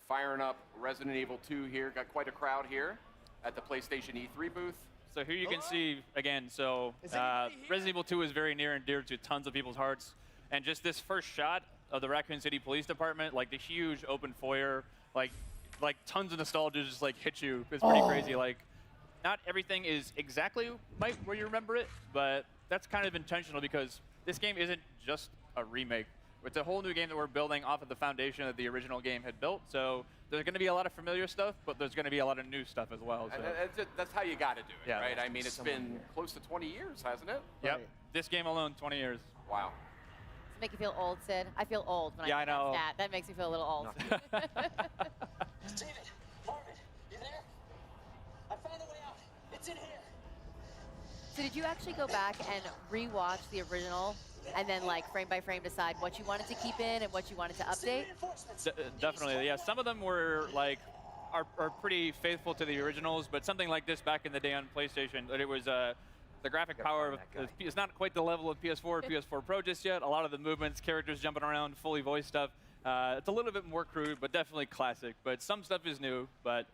firing up Resident Evil 2 here. Got quite a crowd here at the PlayStation E3 booth. So here you can see, again, so Resident Evil 2 is very near and dear to tons of people's hearts. And just this first shot of the Raccoon City Police Department, like the huge open foyer, like tons of nostalgia just like hit you. It's pretty crazy. Like, not everything is exactly where you remember it, but that's kind of intentional because this game isn't just a remake. It's a whole new game that we're building off of the foundation that the original game had built. So there's going to be a lot of familiar stuff, but there's going to be a lot of new stuff as well. So. That's how you got to do it, Yeah. right? I mean, it's been close to 20 years, hasn't it? Yep. Right. This game alone, 20 years. Wow. Does it make you feel old, Sid? I feel old when Yeah, I I know. that. That makes me feel a little old. David, Marvin, you there? I found a way out. It's in here. So did you actually go back and re-watch the original and then like frame by frame decide what you wanted to keep in and what you wanted to update? Definitely, yeah. Some of them were like are pretty faithful to the originals, but something like this back in the day on PlayStation, it was the graphic power of it's not quite the level of PS4 or PS4 Pro just yet. A lot of the movements, characters jumping around, fully voiced stuff. It's a little bit more crude, but definitely classic. But some stuff is new, but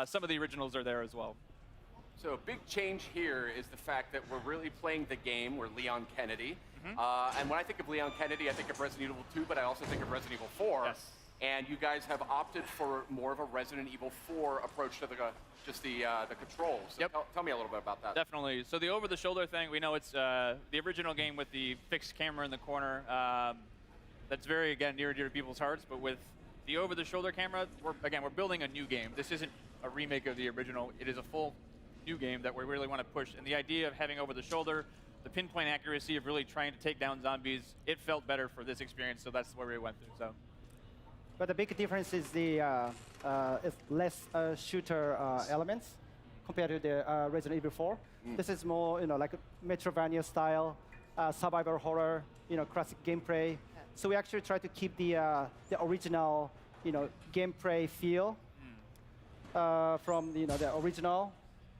some of the originals are there as well. So a big change here is the fact that we're really playing the game. We're Leon Kennedy. And when I think of Leon Kennedy, I think of Resident Evil 2, but I also think of Resident Evil 4. Yes. And you guys have opted for more of a Resident Evil 4 approach to the controls. So Yep. tell me a little bit about that. Definitely. So the over-the-shoulder thing, we know it's the original game with the fixed camera in the corner. That's very, again, near and dear to people's hearts. But with the over-the-shoulder camera, we're building a new game. This isn't a remake of the original. It is a full new game that we really want to push. And the idea of having over-the-shoulder, the pinpoint accuracy of really trying to take down zombies, it felt better for this experience. So that's where we went through. So. But the big difference is the it's less shooter elements compared to the Resident Evil 4. This is more, like a Metroidvania style, survival horror, classic gameplay. So we actually try to keep the original, gameplay feel from the original.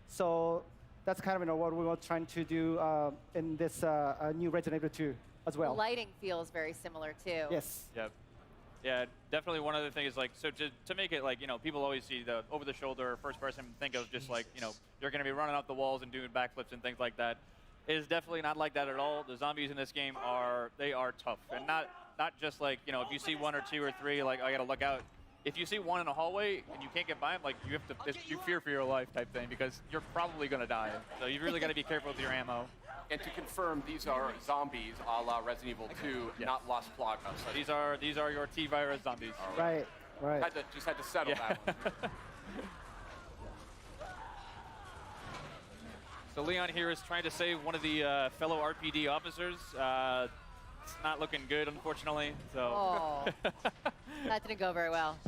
So that's kind of what we were trying to do in this new Resident Evil 2 as well. The lighting feels very similar too. Yes. Yep. Yeah, definitely one other thing is like, so to make it like, people always see the over-the-shoulder first person, think of just like, you're going to be running up the walls and doing backflips and things like that. It is definitely not like that at all. The zombies in this game are tough. And not just like, if you see one or two or three, like, I got to look out. If you see one in a hallway and you can't get by them, like, you have to, you fear for your life type thing because you're probably going to die. So you really got to be careful with your ammo. And to confirm, these are zombies a la Resident Evil 2, not Las Plagas. So These are your T-virus zombies. Right. just had to settle that one. So Leon here is trying to save one of the fellow RPD officers. It's not looking good, unfortunately. So. Oh, that didn't go very well.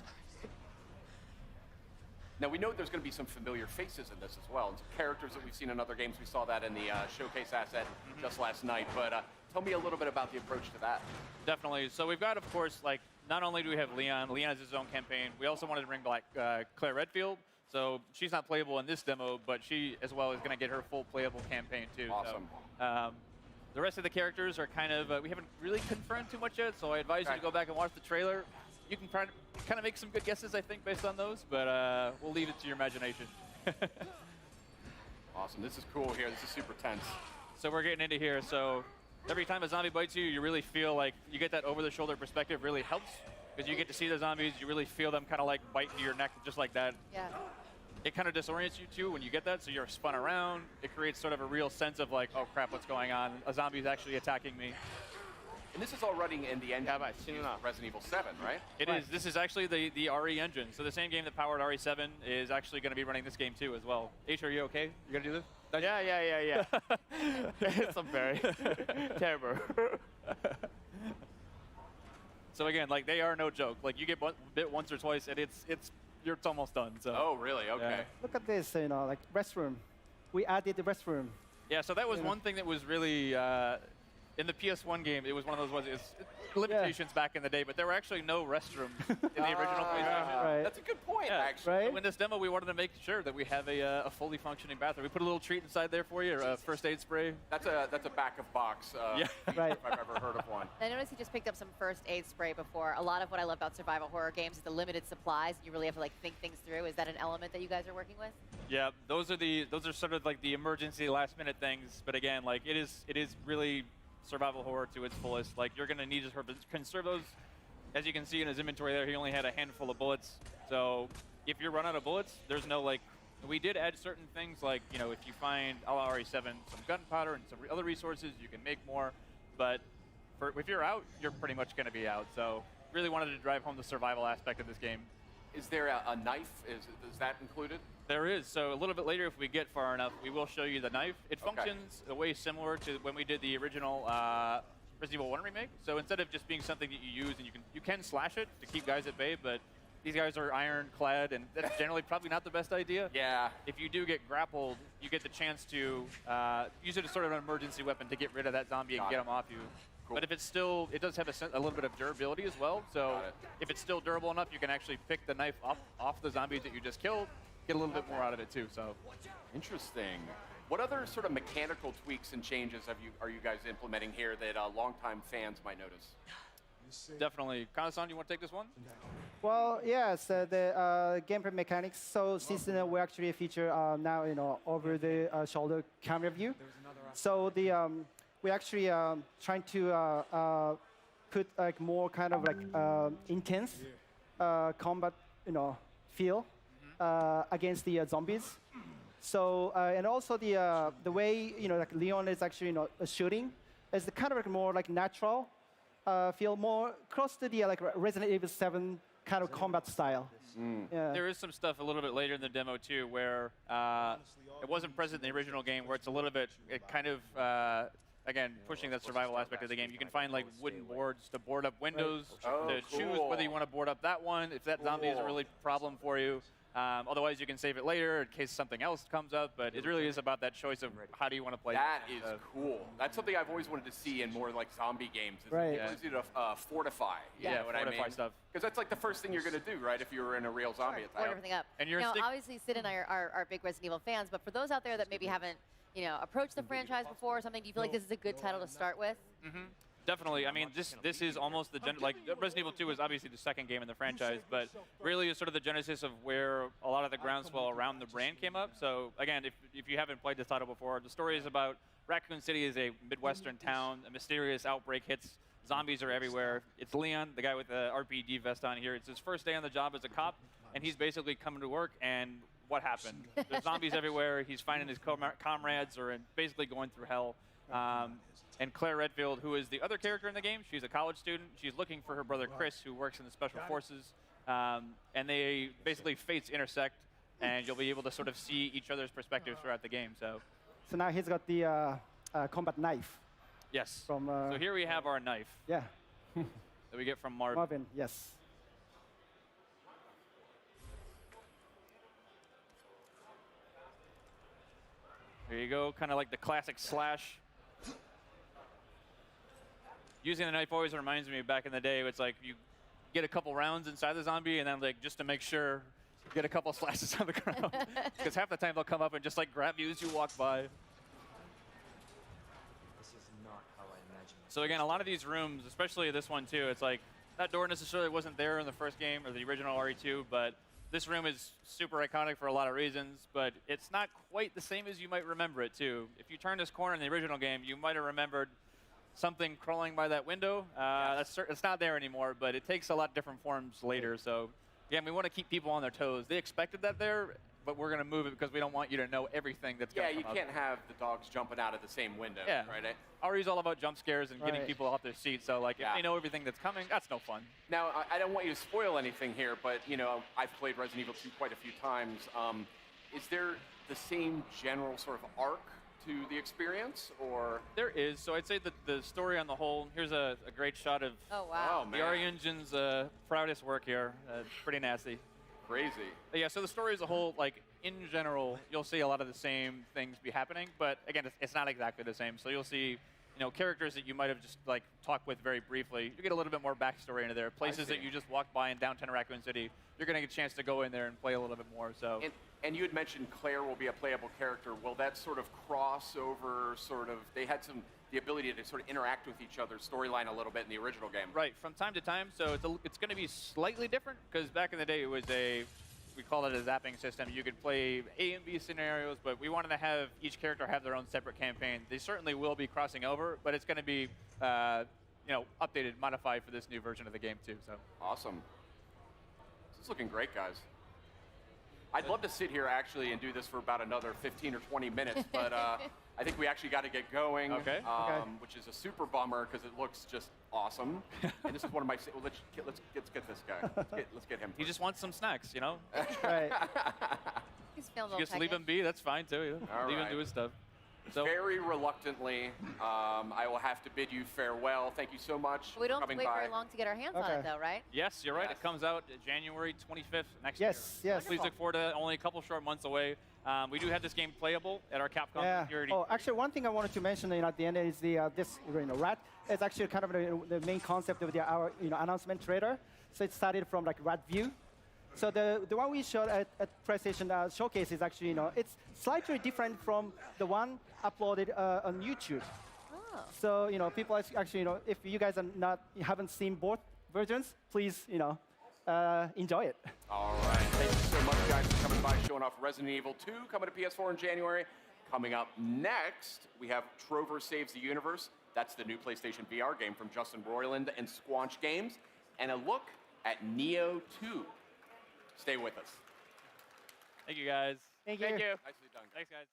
Now, we know there's going to be some familiar faces in this as well, and some characters that we've seen in other games. We saw that in the showcase asset just last night. But tell me a little bit about the approach to that. Definitely. So we've got, of course, like, not only do we have Leon has his own campaign, we also wanted to bring back Claire Redfield. So she's not playable in this demo, but she, as well, is going to get her full playable campaign, too. Awesome. So, the rest of the characters are kind of, we haven't really confirmed too much yet, so I advise you to go back and watch the trailer. You can kind of make some good guesses, I think, based on those, but we'll leave it to your imagination. Awesome. This is cool here. This is super tense. So we're getting into here. So every time a zombie bites you, you really feel like you get that over-the-shoulder perspective really helps because you get to see the zombies. You really feel them kind of like bite into your neck just like that. Yeah. It kind of disorients you too when you get that, so you're spun around. It creates sort of a real sense of like, oh crap, what's going on? A zombie's actually attacking me. And this is all running in the engine of Resident Evil 7, right? It is. This is actually the RE engine. So the same game that powered RE7 is actually going to be running this game too as well. H, are you okay? You going to do this? Yeah. It's very terrible. So again, like they are no joke. Like you get bit once or twice, and it's almost done. So. Oh, really? Okay. Yeah. Look at this, like restroom. We added the restroom. Yeah. So that was one thing that was really in the PS1 game, it was one of those ones. It's limitations back in the day, but there were actually no restrooms in the original PlayStation. Right. That's a good point, Yeah. actually. Right. So in this demo, we wanted to make sure that we have a fully functioning bathroom. We put a little treat inside there for you, a first aid spray. That's a back of box. Yeah. Right. If I've ever heard of one. I noticed you just picked up some first aid spray before. A lot of what I love about survival horror games is the limited supplies. You really have to like think things through. Is that an element that you guys are working with? Yeah, those are sort of like the emergency last minute things. But again, like it is really survival horror to its fullest. Like you're gonna need to conserve those. As you can see in his inventory there, he only had a handful of bullets. So if you run out of bullets, there's no like. We did add certain things like, you know, if you find a la RE7 some gunpowder and some other resources, you can make more. But if you're out, you're pretty much going to be out. So really wanted to drive home the survival aspect of this game. Is there a knife? Is that included? There is. So a little bit later, if we get far enough, we will show you the knife. It Okay. functions a way similar to when we did the original Resident Evil 1 remake. So instead of just being something that you use and you can slash it to keep guys at bay, but these guys are ironclad, and that's generally probably not the best idea. Yeah. If you do get grappled, you get the chance to use it as sort of an emergency weapon to get rid of that zombie and Got get it. him off you. Cool. But if it's still, it does have a little bit of durability as well. So Got it. if it's still durable enough, you can actually pick the knife up off the zombies that you just killed, get a little bit more out of it too. So Interesting. What other sort of mechanical tweaks and changes are you guys implementing here that longtime fans might notice? definitely, Kana-san, you want to take this one? Well, yes, the gameplay mechanics. So since we actually feature now, over the shoulder camera view. So we actually trying to put like more kind of like intense combat, feel against the zombies. So and also the way like Leon is actually shooting is the kind of like more like natural. Feel more close to the like Resident Evil 7 kind of combat style. Yeah. There is some stuff a little bit later in the demo too, where it wasn't present in the original game, where it's a little bit, it kind of, again, pushing that survival aspect of the game. You can find like wooden boards to board up windows, Oh, to choose cool. whether you want to board up that one, if that zombie is a Cool. really problem for you. Otherwise, you can save it later in case something else comes up, but it really is about that choice of how do you want to play. That is So- cool. That's something I've always wanted to see in more like zombie games. Is Right. the ability to fortify. You Yeah, know what I fortify mean? stuff. Because that's like the first thing you're going to do, right? If you were in a real zombie Board attack. everything up. And you're now, stick- obviously, Sid and I are big Resident Evil fans, but for those out there that maybe haven't, approached the franchise before or something, do you feel like this is a good title to start with? Definitely. I mean, this is almost the like Resident Evil 2 is obviously the second game in the franchise, but really is sort of the genesis of where a lot of the groundswell around the brand came up. So again, if you haven't played this title before, the story is about Raccoon City is a Midwestern town. A mysterious outbreak hits. Zombies are everywhere. It's Leon, the guy with the RPG vest on here. It's his first day on the job as a cop, and he's basically coming to work, and what happened? There's zombies everywhere. He's finding his comrades are basically going through hell. And Claire Redfield, who is the other character in the game, she's a college student. She's looking for her brother Chris, who works in the special forces. And they basically fates intersect, and you'll be able to sort of see each other's perspectives throughout the game. So, So now he's got the combat knife yes. from. So here we have our knife Yeah, that we get from Marvin. Marvin. Yes. There you go, kind of like the classic slash. Using the knife always reminds me of back in the day. It's like you get a couple rounds inside the zombie, and then like just to make sure, get a couple slashes on the ground. Because half the time they'll come up and just like grab you as you walk by. This is not how I imagined it. So again, a lot of these rooms, especially this one too, it's like that door necessarily wasn't there in the first game or the original RE2, but this room is super iconic for a lot of reasons, but it's not quite the same as you might remember it too. If you turn this corner in the original game, you might have remembered something crawling by that window. It's not there anymore, but it takes a lot different forms later. So again, we want to keep people on their toes. They expected that there, but we're going to move it because we don't want you to know everything that's going Yeah, to you come up. can't have the dogs jumping out of the same window, Yeah. right? RE's all about jump scares and getting Right. people off their seats. So like, if Yeah. they know everything that's coming, that's no fun. Now, I don't want you to spoil anything here, but I've played Resident Evil 2 quite a few times. Is there the same general sort of arc to the experience, or? There is. So I'd say that the story on the whole, here's a great shot of Oh, wow. Oh, the man. RE Engine's proudest work here. Pretty nasty. Crazy. But yeah, so the story as a whole, like in general, you'll see a lot of the same things be happening, but again, it's not exactly the same. So you'll see characters that you might have just like talked with very briefly. You get a little bit more backstory into there. Places that you just walked by in downtown Raccoon City, you're going to get a chance to go in there and play a little bit more. So. And you had mentioned Claire will be a playable character. Will that sort of cross over? They had the ability to sort of interact with each other's storyline a little bit in the original game. Right, from time to time. So it's going to be slightly different because back in the day it was we call it a zapping system. You could play A and B scenarios, but we wanted to have each character have their own separate campaign. They certainly will be crossing over, but it's going to be updated, modified for this new version of the game too. So awesome. This is looking great, guys. I'd love to sit here actually and do this for about another 15 or 20 minutes, but I think we actually got to get going. Okay. Which is a super bummer because it looks just awesome. And this is one of my. Well, let's get this guy. Let's get him. He just wants some snacks, Right. He's feeling a little Just leave him be. That's fine too. All Leave right. him do his stuff. So Very reluctantly, I will have to bid you farewell. Thank you so much We don't for have to coming wait by. very long to get our hands on Okay. it, though, right? yes, you're right. Yes. It comes out January 25th next Yes, year. yes. Please look forward to that. Only a couple short months away. We do have this game playable at our Capcom Yeah. security. Oh, actually, one thing I wanted to mention at the end is this rat. It's actually kind of the main concept of our announcement trailer. So it started from like rat view. So the one we showed at PlayStation Showcase is actually it's slightly different from the one uploaded on YouTube. Oh. So people actually if you guys haven't seen both versions, please enjoy it. All right. Thank you so much, guys, for coming by, showing off Resident Evil 2, coming to PS4 in January. Coming up next, we have Trover Saves the Universe. That's the new PlayStation VR game from Justin Roiland and Squanch Games. And a look at Neo 2. Stay with us. Thank you guys. Thank you. Thank you. Nicely done. Thanks, guys.